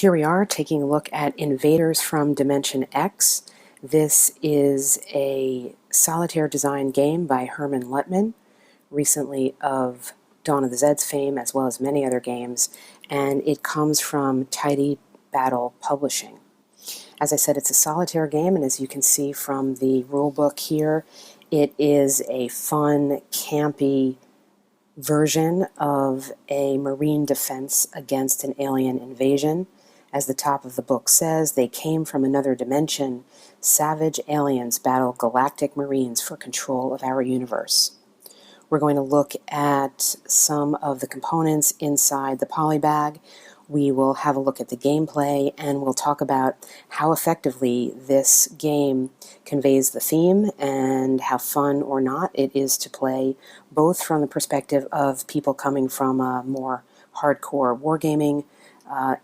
Here we are taking a look at Invaders from Dimension X. This is a solitaire design game by Hermann Luttmann, recently of Dawn of the Zeds fame, as well as many other games, and it comes from Tidy Battle Publishing. As I said, it's a solitaire game, and as you can see from the rulebook here, it is a fun, campy version of a marine defense against an alien invasion. As the top of the book says, they came from another dimension. Savage aliens battle galactic marines for control of our universe. We're going to look at some of the components inside the polybag. We will have a look at the gameplay, and we'll talk about how effectively this game conveys the theme and how fun or not it is to play, both from the perspective of people coming from a more hardcore wargaming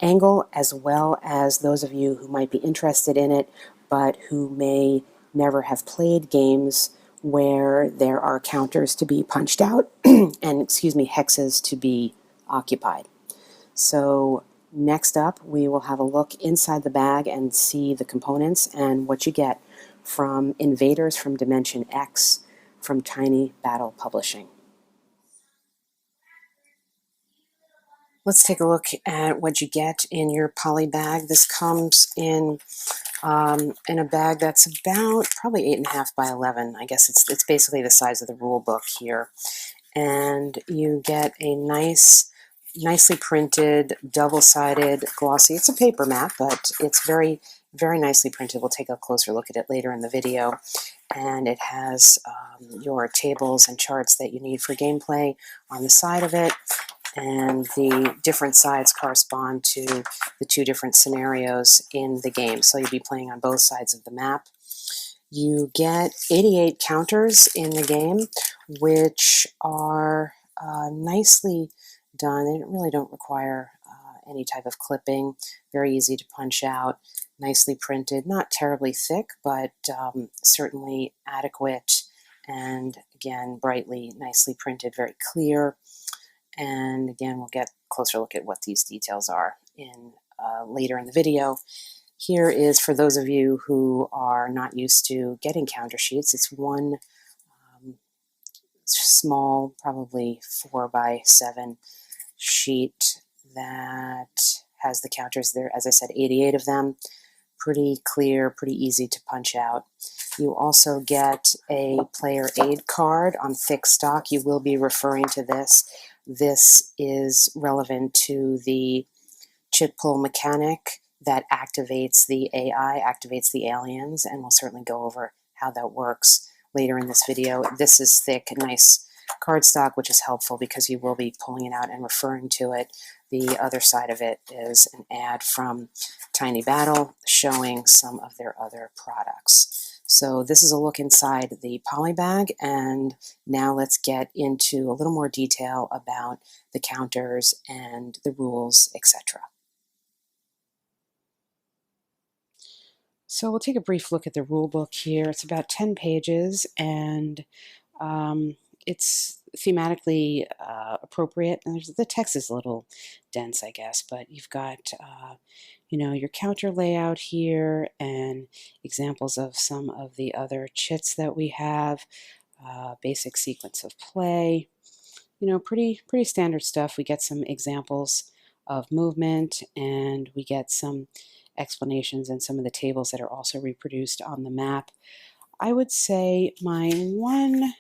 angle, as well as those of you who might be interested in it, but who may never have played games where there are counters to be punched out and, hexes to be occupied. So next up, we will have a look inside the bag and see the components and what you get from Invaders from Dimension X from Tidy Battle Publishing. Let's take a look at what you get in your poly bag. This comes in a bag that's about probably 8.5 by 11. I guess it's basically the size of the rule book here. And you get a nicely printed, double-sided, glossy. It's a paper map, but it's very, very nicely printed. We'll take a closer look at it later in the video. And it has your tables and charts that you need for gameplay on the side of it. And the different sides correspond to the two different scenarios in the game. So you'll be playing on both sides of the map. You get 88 counters in the game, which are nicely done. They really don't require any type of clipping. Very easy to punch out, nicely printed, not terribly thick, but certainly adequate, and again, brightly, nicely printed, very clear. And again, we'll get a closer look at what these details are in later in the video. Here is, for those of you who are not used to getting counter sheets, it's one small, probably 4 by 7 sheet that has the counters there. As I said, 88 of them. Pretty clear, pretty easy to punch out. You also get a player aid card on thick stock. You will be referring to this. This is relevant to the chit pull mechanic that activates the AI, activates the aliens, and we'll certainly go over how that works later in this video. This is thick, nice cardstock, which is helpful because you will be pulling it out and referring to it. The other side of it is an ad from Tidy Battle showing some of their other products. So this is a look inside the poly bag, and now let's get into a little more detail about the counters and the rules, etc. So we'll take a brief look at the rule book here. It's about 10 pages, and it's thematically appropriate. And the text is a little dense, I guess, but you've got your counter layout here and examples of some of the other chits that we have, basic sequence of play, pretty standard stuff. We get some examples of movement, and we get some explanations and some of the tables that are also reproduced on the map. I would say my one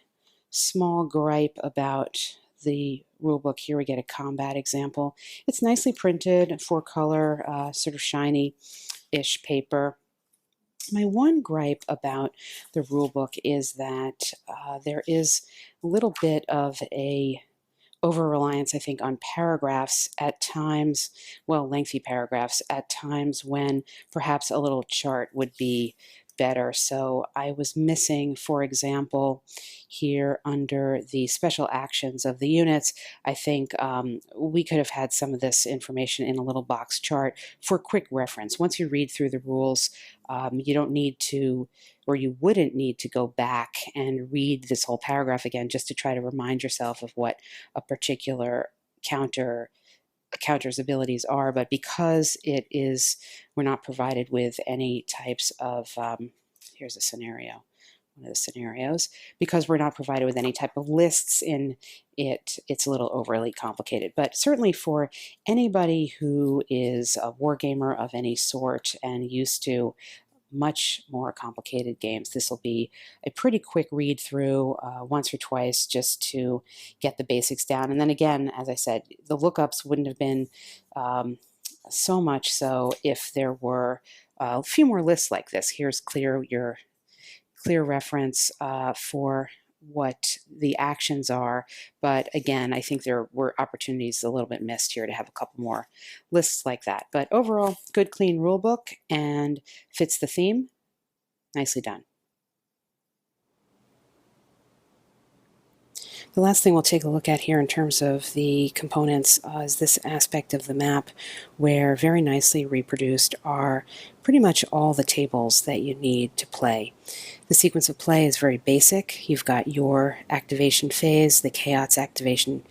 small gripe about the rulebook here, we get a combat example. It's nicely printed, 4-color, sort of shiny-ish paper. My one gripe about the rulebook is that there is a little bit of a over-reliance, I think, on paragraphs at times, well, lengthy paragraphs at times when perhaps a little chart would be better. So I was missing, for example, here under the special actions of the units, I think we could have had some of this information in a little box chart for quick reference. Once you read through the rules, you don't need to, or you wouldn't need to go back and read this whole paragraph again just to try to remind yourself of what a particular counter counter's abilities are, but because we're not provided with any types of, here's a scenario, one of the scenarios, because we're not provided with any type of lists in it, it's a little overly complicated. But certainly for anybody who is a wargamer of any sort and used to much more complicated games, this will be a pretty quick read through once or twice just to get the basics down. And then again, as I said, the lookups wouldn't have been so much so if there were a few more lists like this. Here's your clear reference for what the actions are. But again, I think there were opportunities a little bit missed here to have a couple more lists like that. But overall, good, clean rule book and fits the theme. Nicely done. The last thing we'll take a look at here in terms of the components is this aspect of the map where very nicely reproduced are pretty much all the tables that you need to play. The sequence of play is very basic. You've got your activation phase, the chaos activation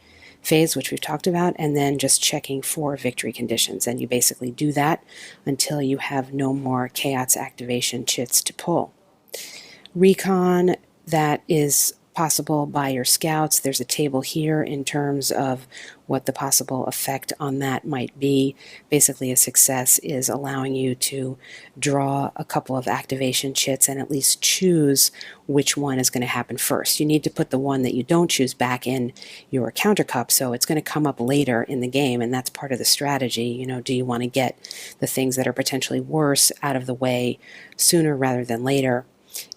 phase, which we've talked about, and then just checking for victory conditions. And you basically do that until you have no more chaos activation chits to pull. Recon, that is possible by your scouts. There's a table here in terms of what the possible effect on that might be. Basically, a success is allowing you to draw a couple of activation chits and at least choose which one is going to happen first. You need to put the one that you don't choose back in your counter cup, so it's going to come up later in the game, and that's part of the strategy. You know, do you want to get the things that are potentially worse out of the way sooner rather than later?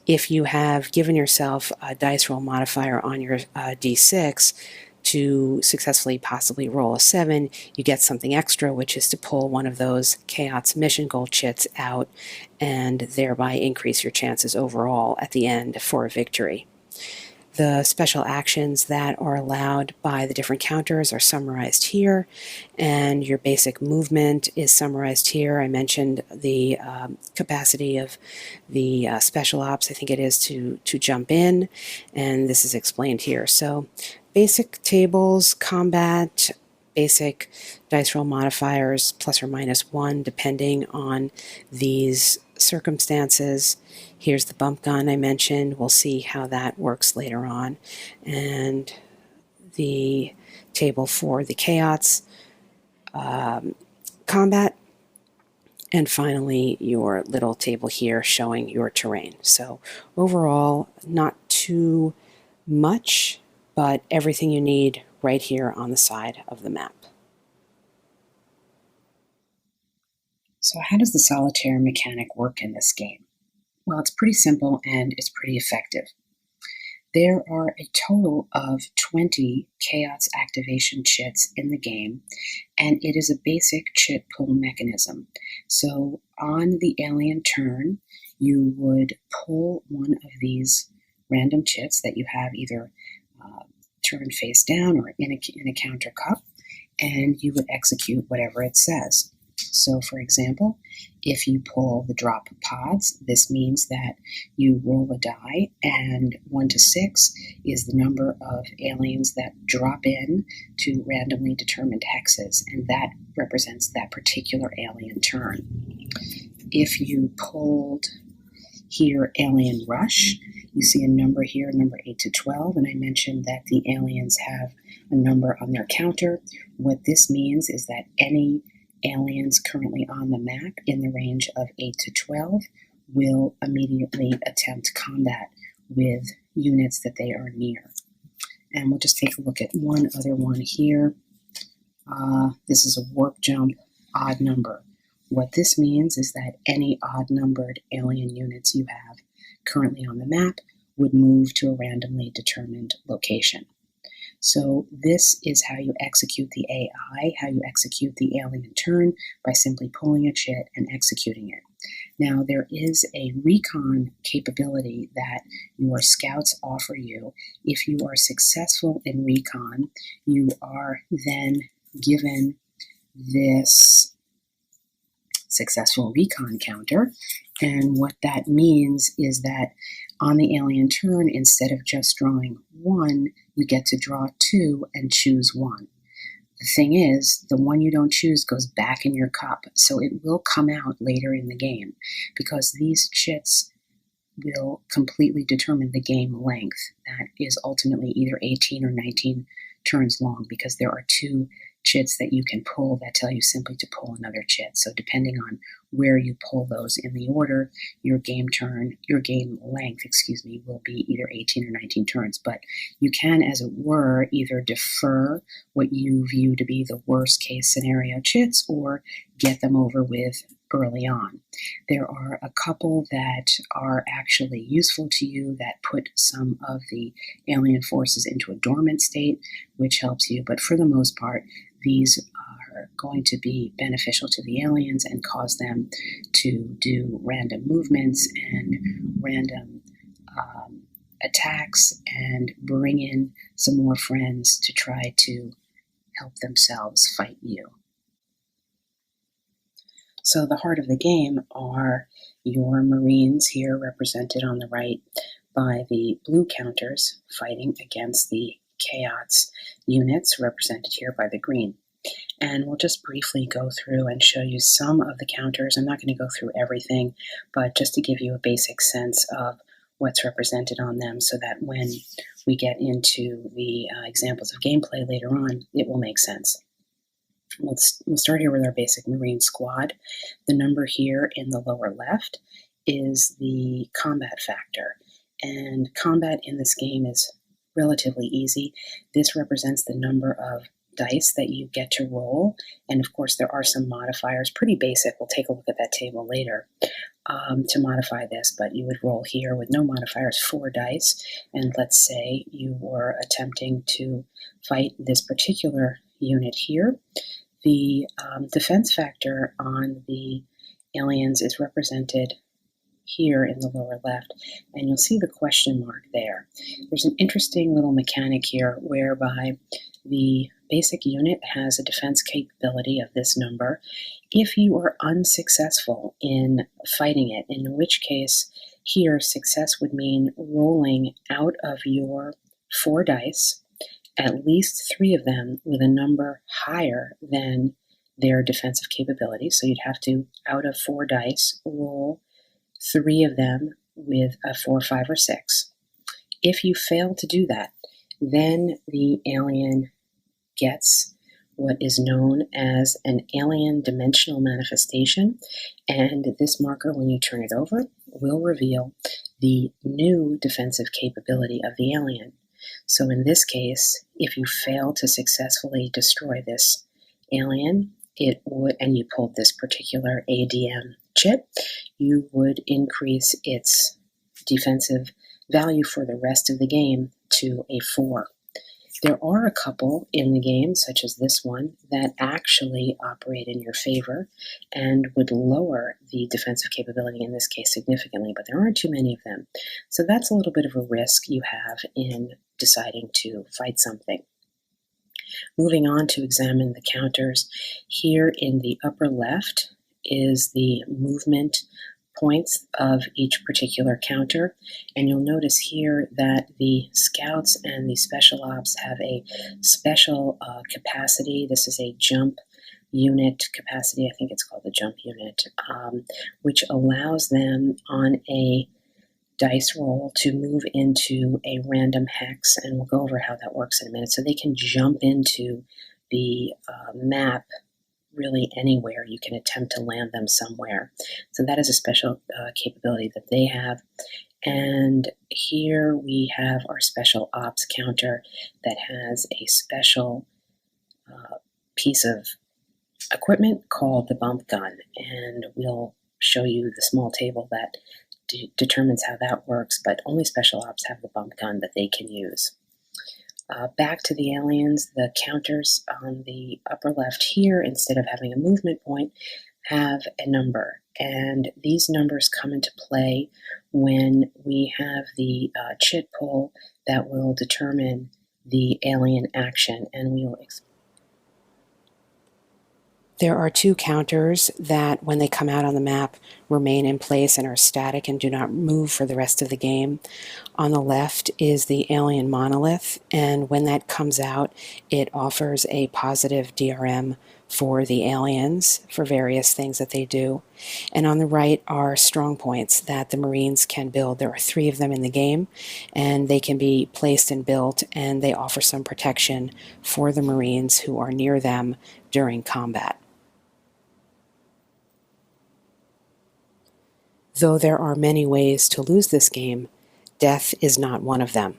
If you have given yourself a dice roll modifier on your d6 to successfully possibly roll a 7, you get something extra, which is to pull one of those chaos mission goal chits out and thereby increase your chances overall at the end for a victory. The special actions that are allowed by the different counters are summarized here, and your basic movement is summarized here. I mentioned the capacity of the special ops, I think it is, to jump in, and this is explained here. So basic tables, combat, basic dice roll modifiers, plus or minus 1, depending on these circumstances. Here's the bump gun I mentioned. We'll see how that works later on. And the table for the chaos combat. And finally, your little table here showing your terrain. So overall, not too much, but everything you need right here on the side of the map. So how does the solitaire mechanic work in this game? Well, it's pretty simple and it's pretty effective. There are a total of 20 chaos activation chits in the game, and it is a basic chit pull mechanism. So on the alien turn, you would pull one of these random chits that you have either turned face down or in a counter cup, and you would execute whatever it says. So, for example, if you pull the drop pods, this means that you roll a die, and 1 to 6 is the number of aliens that drop in to randomly determined hexes, and that represents that particular alien turn. If you pulled here Alien Rush, you see a number here, number 8 to 12, and I mentioned that the aliens have a number on their counter. What this means is that any aliens currently on the map in the range of 8 to 12 will immediately attempt combat with units that they are near. And we'll just take a look at one other one here. This is a warp jump odd number. What this means is that any odd-numbered alien units you have currently on the map would move to a randomly determined location. So this is how you execute the AI, how you execute the alien turn, by simply pulling a chit and executing it. Now, there is a recon capability that your scouts offer you. If you are successful in recon, you are then given this successful recon counter, and what that means is that on the alien turn, instead of just drawing 1, you get to draw 2 and choose 1. The thing is, the one you don't choose goes back in your cup, so it will come out later in the game, because these chits will completely determine the game length. That is ultimately either 18 or 19 turns long, because there are two chits that you can pull that tell you simply to pull another chit. So depending on where you pull those in the order, your game length, will be either 18 or 19 turns. But you can, as it were, either defer what you view to be the worst case scenario chits or get them over with early on. There are a couple that are actually useful to you that put some of the alien forces into a dormant state, which helps you, but for the most part, these are going to be beneficial to the aliens and cause them to do random movements and random attacks and bring in some more friends to try to help themselves fight you. So the heart of the game are your Marines, here represented on the right by the blue counters, fighting against the Chaos units, represented here by the green. And we'll just briefly go through and show you some of the counters. I'm not going to go through everything, but just to give you a basic sense of what's represented on them, so that when we get into the examples of gameplay later on, it will make sense. We'll start here with our basic Marine squad. The number here in the lower left is the combat factor. And combat in this game is relatively easy. This represents the number of dice that you get to roll. And of course, there are some modifiers, pretty basic. We'll take a look at that table later to modify this, but you would roll here with no modifiers 4 dice. And let's say you were attempting to fight this particular unit here. The defense factor on the aliens is represented here in the lower left, and you'll see the question mark there. There's an interesting little mechanic here whereby the basic unit has a defense capability of this number if you are unsuccessful in fighting it, in which case here success would mean rolling out of your 4 dice at least 3 of them with a number higher than their defensive capability. So you'd have to, out of 4 dice, roll 3 of them with a 4, 5, or 6. If you fail to do that, then the alien gets what is known as an alien dimensional manifestation, and this marker, when you turn it over, will reveal the new defensive capability of the alien. So in this case, if you fail to successfully destroy this alien, it would, and you pulled this particular ADM chip, you would increase its defensive value for the rest of the game to a 4. There are a couple in the game, such as this one, that actually operate in your favor and would lower the defensive capability, in this case significantly, but there aren't too many of them. So that's a little bit of a risk you have in deciding to fight something. Moving on to examine the counters, here in the upper left is the movement points of each particular counter, and you'll notice here that the scouts and the special ops have a special capacity. This is a jump unit capacity. I think it's called the jump unit, which allows them on a dice roll to move into a random hex, and we'll go over how that works in a minute. So they can jump into the map really anywhere. You can attempt to land them somewhere. So that is a special capability that they have. And here we have our special ops counter that has a special piece of equipment called the bump gun. And we'll show you the small table that determines how that works, but only special ops have the bump gun that they can use. Back to the aliens, the counters on the upper left here, instead of having a movement point, have a number. And these numbers come into play when we have the chit pull that will determine the alien action, and we will explain. There are 2 counters that, when they come out on the map, remain in place and are static and do not move for the rest of the game. On the left is the alien monolith, and when that comes out, it offers a positive DRM for the aliens for various things that they do. And on the right are strong points that the Marines can build. There are 3 of them in the game, and they can be placed and built, and they offer some protection for the Marines who are near them during combat. Though there are many ways to lose this game, death is not one of them.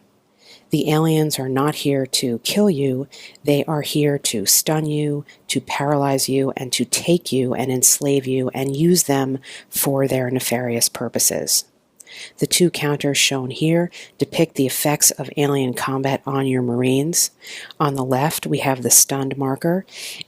The aliens are not here to kill you, they are here to stun you, to paralyze you, and to take you and enslave you and use them for their nefarious purposes. The 2 counters shown here depict the effects of alien combat on your Marines. On the left, we have the stunned marker,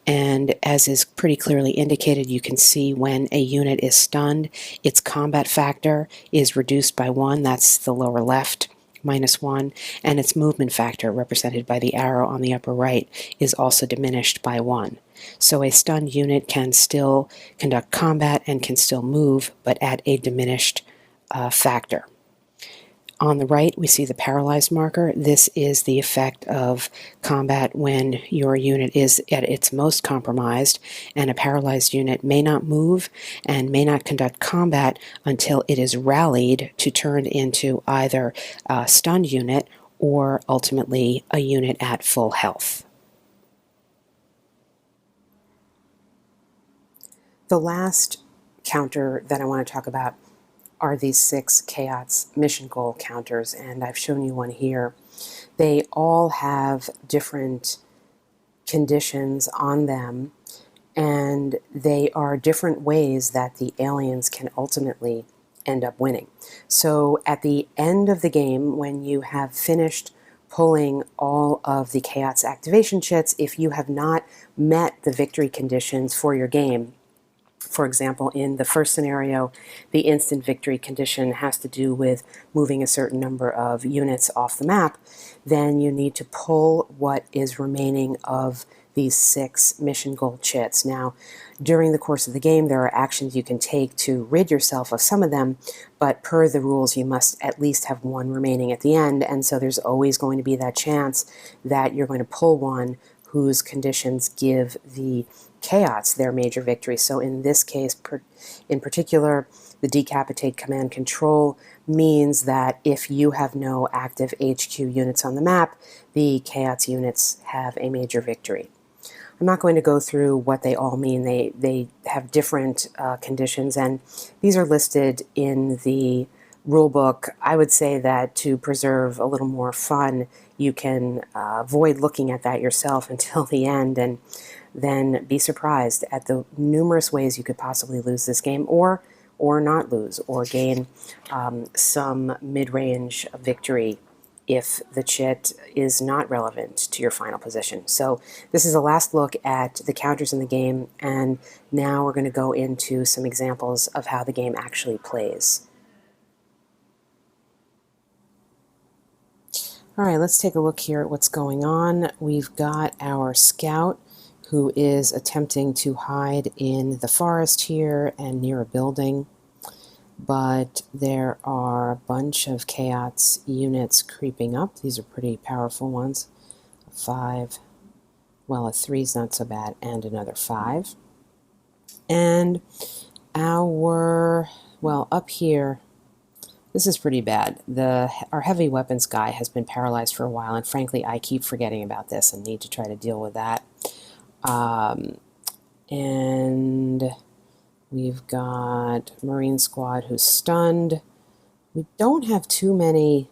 and as is pretty clearly indicated, you can see when a unit is stunned, its combat factor is reduced by 1, that's the lower left, -1, and its movement factor, represented by the arrow on the upper right, is also diminished by 1. So a stunned unit can still conduct combat and can still move, but at a diminished factor. On the right, we see the paralyzed marker. This is the effect of combat when your unit is at its most compromised, and a paralyzed unit may not move and may not conduct combat until it is rallied to turn into either a stunned unit or ultimately a unit at full health. The last counter that I want to talk about are these 6 Chaos mission goal counters, and I've shown you one here. They all have different conditions on them, and they are different ways that the aliens can ultimately end up winning. So at the end of the game, when you have finished pulling all of the Chaos activation chits, if you have not met the victory conditions for your game, for example, in the first scenario, the instant victory condition has to do with moving a certain number of units off the map, then you need to pull what is remaining of these 6 mission goal chits. Now, during the course of the game, there are actions you can take to rid yourself of some of them, but per the rules, you must at least have 1 remaining at the end, and so there's always going to be that chance that you're going to pull one whose conditions give the Chaos their major victory. So in this case, in particular, the decapitate command control means that if you have no active HQ units on the map, the Chaos units have a major victory. I'm not going to go through what they all mean. They have different conditions, and these are listed in the rulebook. I would say that to preserve a little more fun, you can avoid looking at that yourself until the end, and then be surprised at the numerous ways you could possibly lose this game, or not lose, or gain some mid-range victory if the chit is not relevant to your final position. So this is a last look at the counters in the game, and now we're going to go into some examples of how the game actually plays. All right, let's take a look here at what's going on. We've got our scout who is attempting to hide in the forest here and near a building, but there are a bunch of Chaos units creeping up. These are pretty powerful ones. A 5, well, a 3's not so bad, and another 5. And our, well, up here, this is pretty bad. Our heavy weapons guy has been paralyzed for a while, and frankly, I keep forgetting about this and need to try to deal with that. And we've got Marine Squad who's stunned. We don't have too many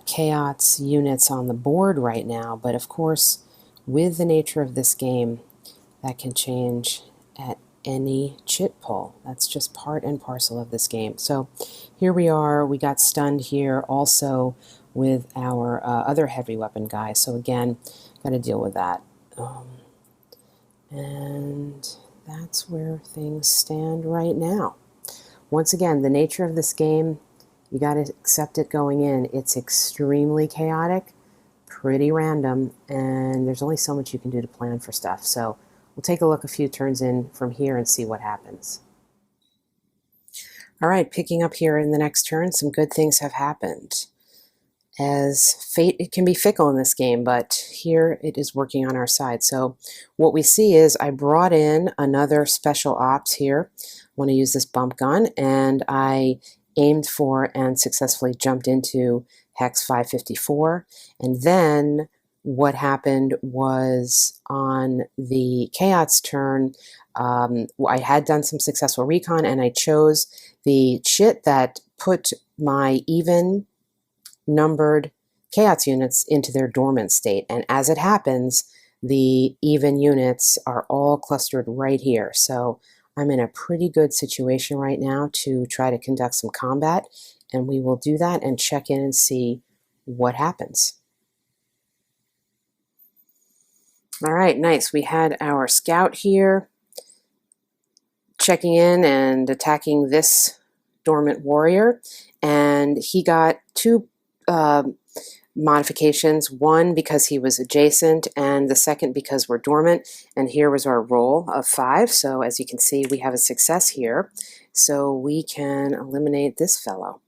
Chaos units on the board right now, but of course, with the nature of this game, that can change at any chit pull. That's just part and parcel of this game. So here we are. We got stunned here also with our other heavy weapon guy. So again, got to deal with that. And that's where things stand right now. Once again, the nature of this game, you got to accept it going in. It's extremely chaotic, pretty random, and there's only so much you can do to plan for stuff. So we'll take a look a few turns in from here and see what happens. All right, picking up here in the next turn, some good things have happened. As fate, it can be fickle in this game, but here it is working on our side. So what we see is I brought in another special ops here. I want to use this bump gun, and I aimed for and successfully jumped into hex 554. And then what happened was on the chaos turn, I had done some successful recon, and I chose the chit that put my even numbered chaos units into their dormant state. And as it happens, the even units are all clustered right here. So I'm in a pretty good situation right now to try to conduct some combat, and we will do that and check in and see what happens. All right, nice. We had our scout here checking in and attacking this dormant warrior, and he got two modifications, one because he was adjacent and the second because we're dormant, and here was our roll of 5. So as you can see, we have a success here, so we can eliminate this fellow.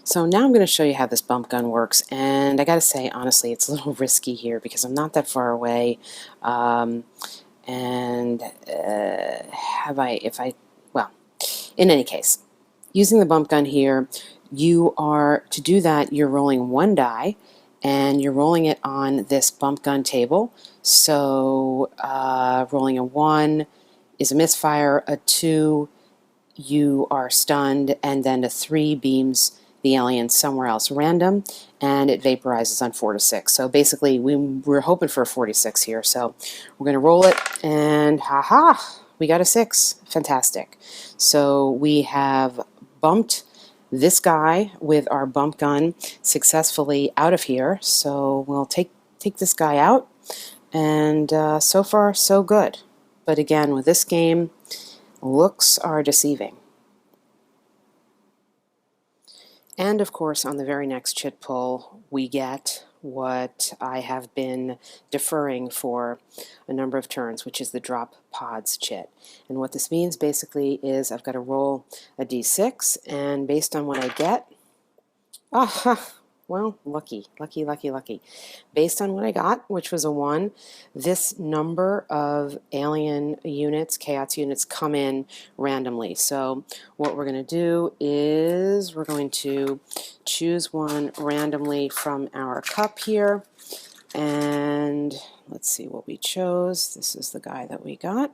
So now I'm going to show you how this bump gun works, and I gotta say, honestly, it's a little risky here because I'm not that far away, well, in any case, using the bump gun here, to do that, you're rolling 1 die, and you're rolling it on this bump gun table. So rolling a 1 is a misfire, a 2 you are stunned, and then a 3 beams the alien somewhere else random, and it vaporizes on 4 to 6. So basically, we're hoping for a 46 here. So we're going to roll it, and haha, we got a 6. Fantastic. So we have bumped this guy with our bump gun successfully out of here. So we'll take this guy out, and so far so good. But again, with this game, looks are deceiving. And of course, on the very next chit pull, we get what I have been deferring for a number of turns, which is the drop pods chit. And what this means basically is I've got to roll a d6, and based on what I get, well, lucky. Based on what I got, which was a 1, this number of alien units, chaos units, come in randomly. So what we're going to do is we're going to choose one randomly from our cup here, and let's see what we chose. This is the guy that we got.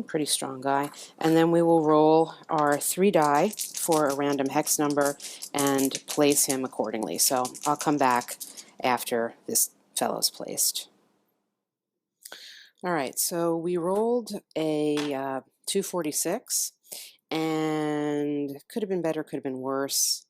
Pretty strong guy. And then we will roll our 3 die for a random hex number and place him accordingly. So I'll come back after this fellow's placed. All right, so we rolled a 246, and could have been better, could have been worse.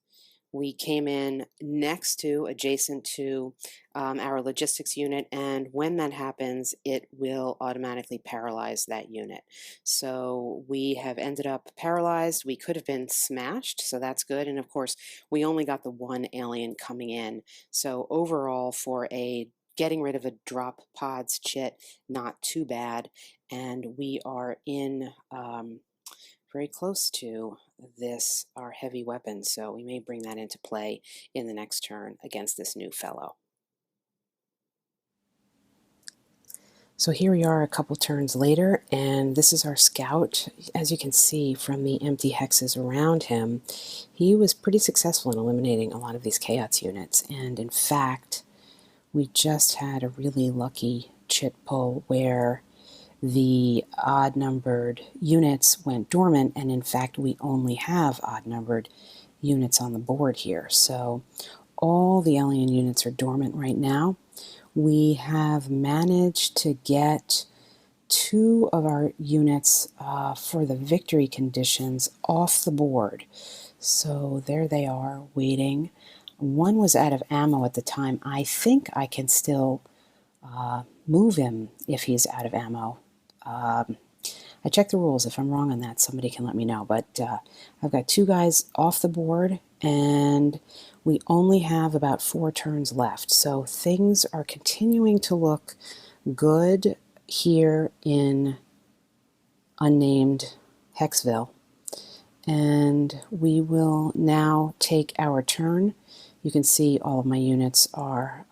We came in next to, adjacent to our logistics unit, and when that happens, it will automatically paralyze that unit. So we have ended up paralyzed. We could have been smashed, so that's good. And of course, we only got the 1 alien coming in. So overall, for a getting rid of a drop pods chit, not too bad. And we are in very close to this, our heavy weapon, so we may bring that into play in the next turn against this new fellow. So here we are a couple turns later, and this is our scout. As you can see from the empty hexes around him, he was pretty successful in eliminating a lot of these chaos units, and in fact, we just had a really lucky chit pull where the odd-numbered units went dormant, and in fact we only have odd-numbered units on the board here. So all the alien units are dormant right now. We have managed to get 2 of our units for the victory conditions off the board. So there they are, waiting. 1 was out of ammo at the time. I think I can still move him if he's out of ammo. I checked the rules. If I'm wrong on that, somebody can let me know. But I've got 2 guys off the board, and we only have about 4 turns left. So things are continuing to look good here in unnamed Hexville. And we will now take our turn. You can see all of my units are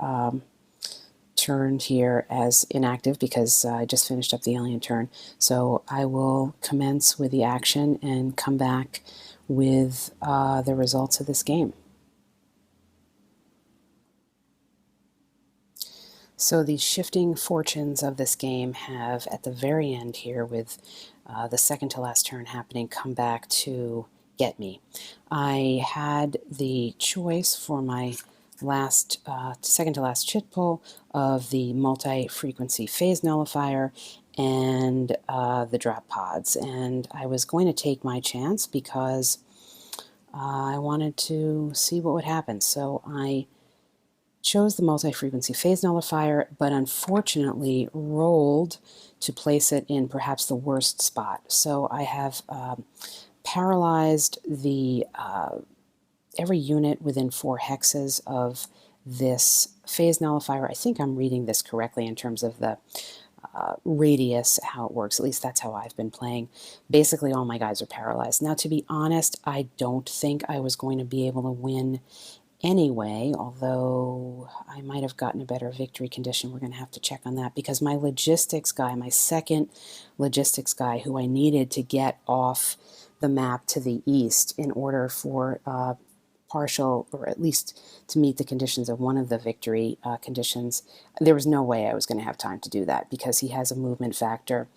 turned here as inactive because I just finished up the alien turn. So I will commence with the action and come back with the results of this game. So the shifting fortunes of this game have, at the very end here, with the second to last turn happening, come back to get me. I had the choice for my last, second to last chit pull of the multi-frequency phase nullifier and the drop pods, and I was going to take my chance because I wanted to see what would happen. So I chose the multi-frequency phase nullifier, but unfortunately rolled to place it in perhaps the worst spot. So I have paralyzed the every unit within 4 hexes of this phase nullifier. I think I'm reading this correctly in terms of the radius, how it works. At least that's how I've been playing. Basically, all my guys are paralyzed. Now, to be honest, I don't think I was going to be able to win anyway, although I might have gotten a better victory condition. We're going to have to check on that because my logistics guy, my second logistics guy who I needed to get off the map to the east in order for partial, or at least to meet the conditions of one of the victory conditions, there was no way I was going to have time to do that because he has a movement factor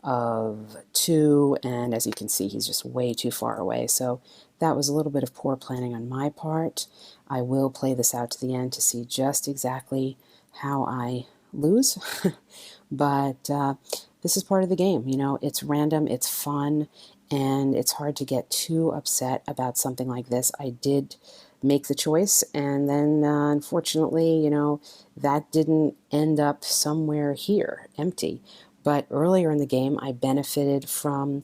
of 2, and as you can see, he's just way too far away. So that was a little bit of poor planning on my part. I will play this out to the end to see just exactly how I lose, but this is part of the game. You know, it's random, it's fun, and it's hard to get too upset about something like this. I did make the choice, and then unfortunately, you know, that didn't end up somewhere here, empty. But earlier in the game, I benefited from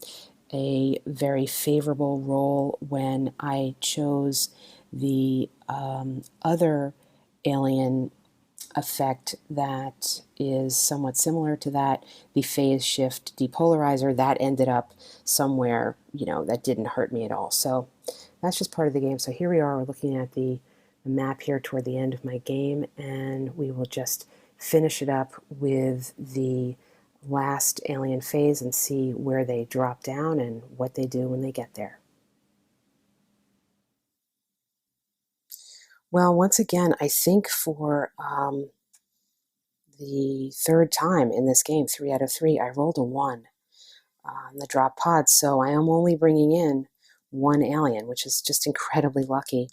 a very favorable roll when I chose the other alien effect that is somewhat similar to that, the phase shift depolarizer. That ended up somewhere, you know, that didn't hurt me at all. So that's just part of the game. So here we are, we're looking at the map here toward the end of my game, and we will just finish it up with the last alien phase and see where they drop down and what they do when they get there. Well, once again, I think for the third time in this game, 3 out of 3, I rolled a 1 on the drop pod, so I am only bringing in 1 alien, which is just incredibly lucky.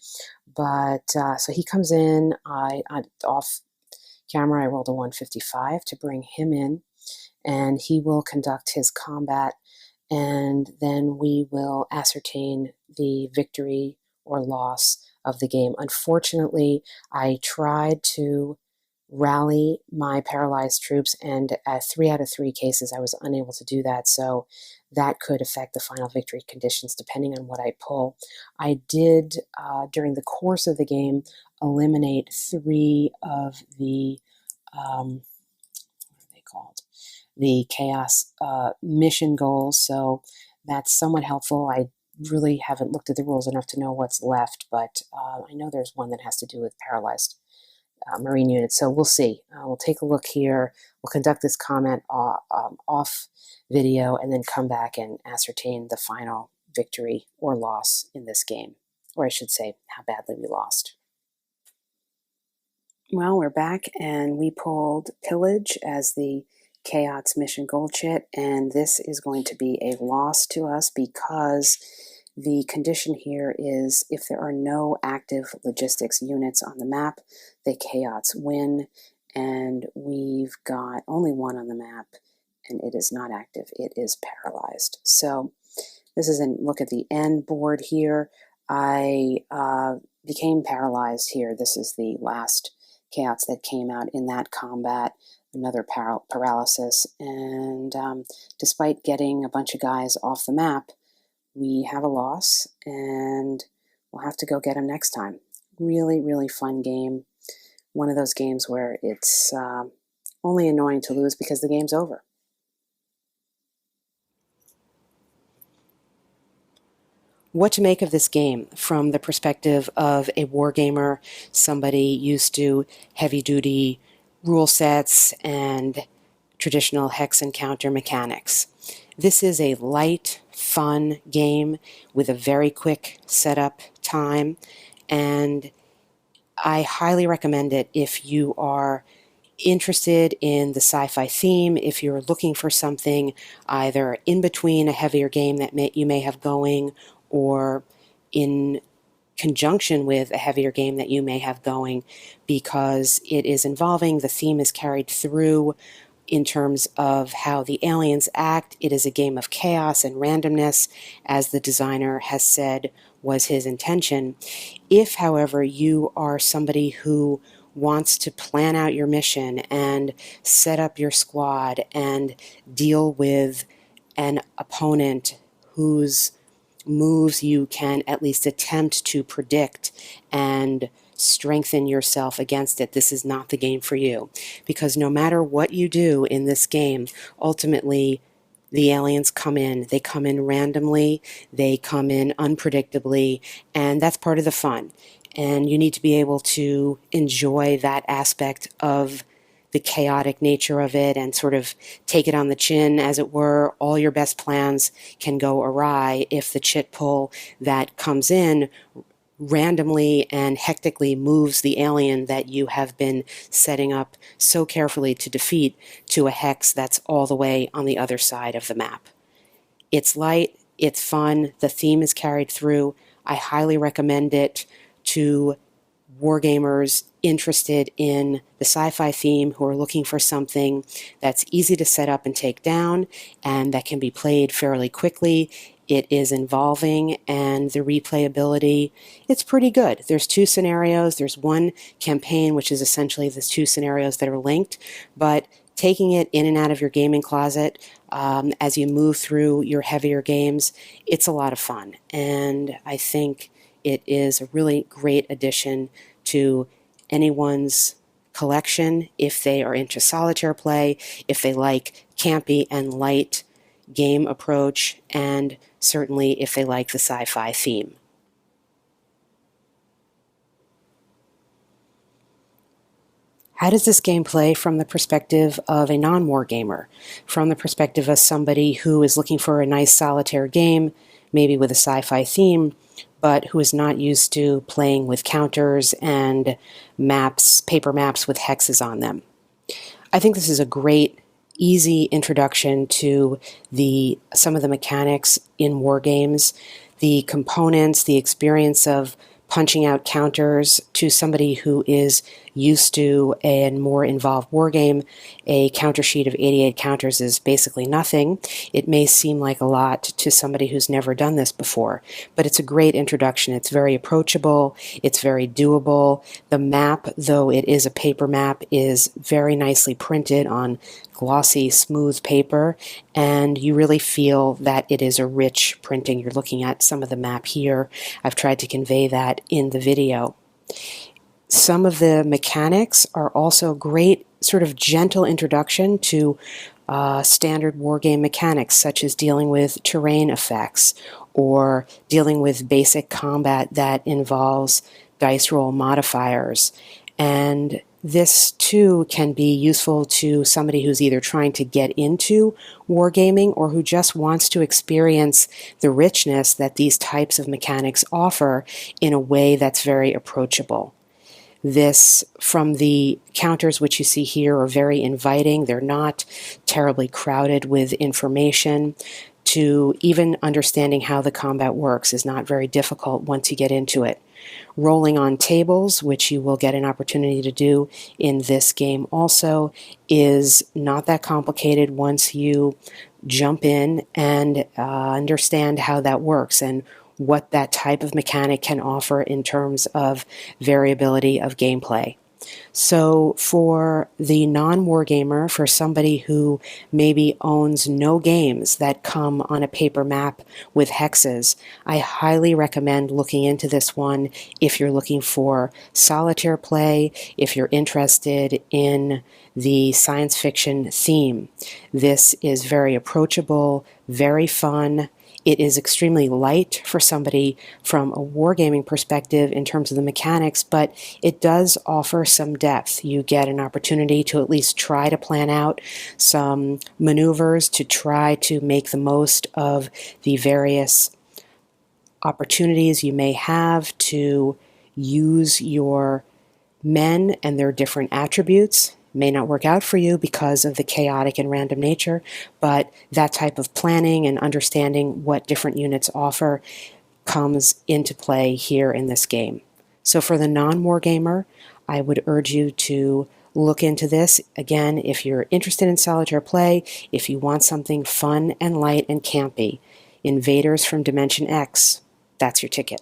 But so he comes in, off camera, I rolled a 155 to bring him in, and he will conduct his combat, and then we will ascertain the victory or loss of the game. Unfortunately, I tried to rally my paralyzed troops, and at 3 out of 3 cases I was unable to do that, so that could affect the final victory conditions depending on what I pull. I did, during the course of the game, eliminate 3 of the what are they called? The chaos mission goals, so that's somewhat helpful. I really haven't looked at the rules enough to know what's left, but I know there's one that has to do with paralyzed Marine units, so we'll see. We'll take a look here. We'll conduct this comment off video and then come back and ascertain the final victory or loss in this game, or I should say how badly we lost. Well, we're back, and we pulled Pillage as the Chaos mission goal chit, and this is going to be a loss to us because the condition here is if there are no active logistics units on the map, the Chaos win, and we've got only 1 on the map, and it is not active. It is paralyzed. So this is a look at the end board here. I became paralyzed here. This is the last Chaos that came out in that combat, another paralysis, and despite getting a bunch of guys off the map, we have a loss, and we'll have to go get them next time. Really, really fun game. One of those games where it's only annoying to lose because the game's over. What to make of this game from the perspective of a wargamer, somebody used to heavy-duty rule sets and traditional hex and counter mechanics. This is a light, fun game with a very quick setup time, and I highly recommend it if you are interested in the sci-fi theme, if you're looking for something either in between a heavier game that you may have going or in conjunction with a heavier game that you may have going, because it is involving, the theme is carried through in terms of how the aliens act. It is a game of chaos and randomness, as the designer has said was his intention. If, however, you are somebody who wants to plan out your mission and set up your squad and deal with an opponent whose moves you can at least attempt to predict and strengthen yourself against it, this is not the game for you. Because no matter what you do in this game, ultimately the aliens come in. They come in randomly, they come in unpredictably, and that's part of the fun. And you need to be able to enjoy that aspect of the chaotic nature of it and sort of take it on the chin, as it were. All your best plans can go awry if the chit pull that comes in randomly and hectically moves the alien that you have been setting up so carefully to defeat to a hex that's all the way on the other side of the map. It's light, it's fun, the theme is carried through. I highly recommend it to wargamers interested in the sci-fi theme who are looking for something that's easy to set up and take down and that can be played fairly quickly. It is involving, and the replayability, it's pretty good. There's two scenarios. There's one campaign, which is essentially the two scenarios that are linked, but taking it in and out of your gaming closet as you move through your heavier games, it's a lot of fun. And I think it is a really great addition to anyone's collection if they are into solitaire play, if they like campy and light game approach, and certainly if they like the sci-fi theme. How does this game play from the perspective of a non-wargamer? From the perspective of somebody who is looking for a nice solitaire game, maybe with a sci-fi theme, but who is not used to playing with counters and maps, paper maps with hexes on them. I think this is a great, easy introduction to some of the mechanics in war games, the components, the experience of punching out counters to somebody who is used to a more involved war game. A counter sheet of 88 counters is basically nothing. It may seem like a lot to somebody who's never done this before, but it's a great introduction. It's very approachable. It's very doable. The map, though it is a paper map, is very nicely printed on glossy, smooth paper, and you really feel that it is a rich printing. You're looking at some of the map here. I've tried to convey that in the video. Some of the mechanics are also great, sort of gentle introduction to standard wargame mechanics, such as dealing with terrain effects or dealing with basic combat that involves dice roll modifiers. And this, too, can be useful to somebody who's either trying to get into wargaming or who just wants to experience the richness that these types of mechanics offer in a way that's very approachable. This, from the counters which you see here, are very inviting. They're not terribly crowded with information. To even understanding how the combat works is not very difficult once you get into it. Rolling on tables, which you will get an opportunity to do in this game also, is not that complicated once you jump in and understand how that works and what that type of mechanic can offer in terms of variability of gameplay. So for the non-wargamer, for somebody who maybe owns no games that come on a paper map with hexes, I highly recommend looking into this one if you're looking for solitaire play, if you're interested in the science fiction theme. This is very approachable, very fun. It is extremely light for somebody from a wargaming perspective in terms of the mechanics, but it does offer some depth. You get an opportunity to at least try to plan out some maneuvers to try to make the most of the various opportunities you may have to use your men and their different attributes. May not work out for you because of the chaotic and random nature, but that type of planning and understanding what different units offer comes into play here in this game. So for the non-wargamer, I would urge you to look into this. Again, if you're interested in solitaire play, if you want something fun and light and campy, Invaders from Dimension X, that's your ticket.